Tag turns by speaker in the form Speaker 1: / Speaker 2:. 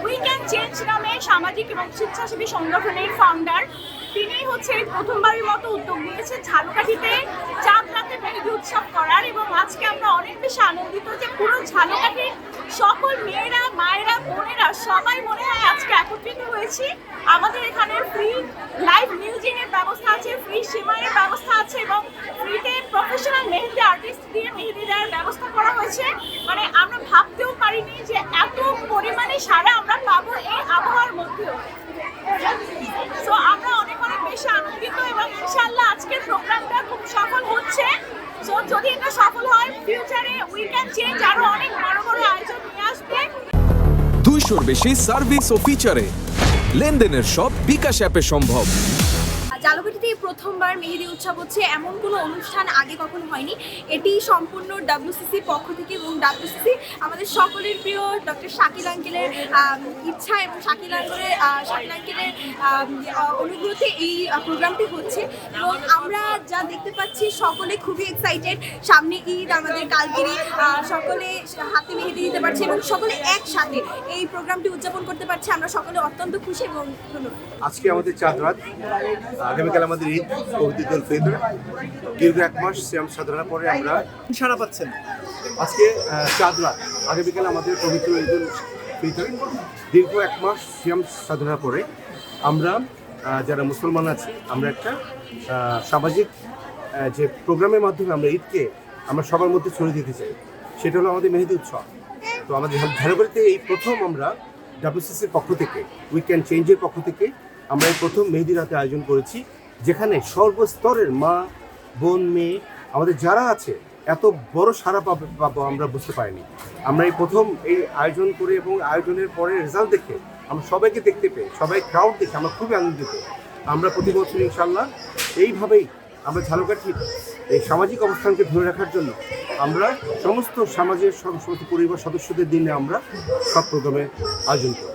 Speaker 1: We can change নামে সামাজিক এবং স্বেচ্ছাসেবী সংগঠনের ফাউন্ডার। তিনি হচ্ছে প্রথমবারের মতো উদ্যোগ নিয়েছে ঝালকাঠিতে চাঁদ রাতে মেহেদি উৎসব করার, এবং আজকে আমরা অনেক বেশি আনন্দিত যে পুরো ঝালকাঠির সকল মেয়েরা, মায়েরা, বোনেরা সবাই মনে হয় আজকে একত্রিত হয়েছি। আমাদের এখানে ফ্রি লাইভ মিউজিকের ব্যবস্থা আছে, ফ্রি সেমাইয়ের ব্যবস্থা আছে, এবং ফ্রিতে প্রফেশনাল মেহেদি আর্টিস্ট দিয়ে মেহেদি দেওয়ার ব্যবস্থা করা হয়েছে। মানে আমরা ভাবতেও পারিনি যে এত পরিমাণে সাড়া আমরা পাবো এই আবহাওয়ার মধ্যেও। সো আমরা অনেক অনেক বেশি আনন্দিত, এবং ইনশাআল্লাহ আজকের প্রোগ্রামটা খুব সফল হচ্ছে। সো যদি এটা সফল হয়, ফিউচারে উই ক্যান চেঞ্জ আরো অনেক বড় বড় আয়োজন নিয়ে আসবে।
Speaker 2: 200-র বেশি সার্ভিস ও ফিচারে লেনদেনের সব বিকাশ অ্যাপে সম্ভব।
Speaker 3: ঝালকাঠিতে প্রথমবার মেহেদি উৎসব হচ্ছে, এমন কোনো অনুষ্ঠান আগে কখনো হয়নি। এটি সম্পূর্ণ ডাব্লিউসিসির পক্ষ থেকে, এবং ডাব্লিউসিসি আমাদের সকলের প্রিয় ডক্টর শাকিল আঙ্কেলের ইচ্ছা এবং শাকিল আঙ্কেলের অনুগ্রহে এই প্রোগ্রামটি হচ্ছে। এবং আমরা যা দেখতে পাচ্ছি সকলে খুবই এক্সাইটেড। সামনে ঈদ, আমাদের কালকেরই সকলে হাতে মেহেদি দিতে পারছে এবং সকলে একসাথে এই প্রোগ্রামটি উদযাপন করতে পারছে। আমরা সকলে অত্যন্ত খুশি এবং ধন্যবাদ।
Speaker 4: আজকে আমাদের চাঁদ রাত, আগামীকাল আমাদের ঈদ পবিত্র ঈদুল ফিতর। দীর্ঘ 1 মাস সিয়াম সাধনার পরে আমরা সাড়া পাচ্ছেন। আজকে চাঁদ রাত, আগামীকাল আমাদের পবিত্র ঈদুল ফিতর। দীর্ঘ 1 মাস সিয়াম সাধনার পরে আমরা যারা মুসলমান আছি, আমরা একটা সামাজিক যে প্রোগ্রামের মাধ্যমে আমরা ঈদকে আমরা সবার মধ্যে ছড়িয়ে দিতে চাই, সেটা হলো আমাদের মেহেদি উৎসব। তো আমাদের ঝালকাঠিতে এই প্রথম আমরা ডাব্লিউসিসির পক্ষ থেকে, উই ক্যান চেঞ্জের পক্ষ থেকে আমরা এই প্রথম মেহেদি রাতে আয়োজন করেছি, যেখানে সর্বস্তরের মা, বোন, মেয়ে আমাদের যারা আছে এত বড় সাড়া পাবো আমরা বুঝতে পারিনি। আমরা এই প্রথম এই আয়োজন করে এবং আয়োজনের পরে রেজাল্ট দেখে আমরা সবাইকে দেখতে পেয়ে, সবাই ক্রাউড দেখে আমরা খুবই আনন্দিত। আমরা প্রতি বছর ইনশাল্লাহ এইভাবেই আমরা ঝালকাঠির এই সামাজিক অবস্থানকে ধরে রাখার জন্য আমরা সমস্ত সমাজের সমস্ত পরিবার সদস্যদের দিনে আমরা সব প্রোগ্রামে আয়োজন করি।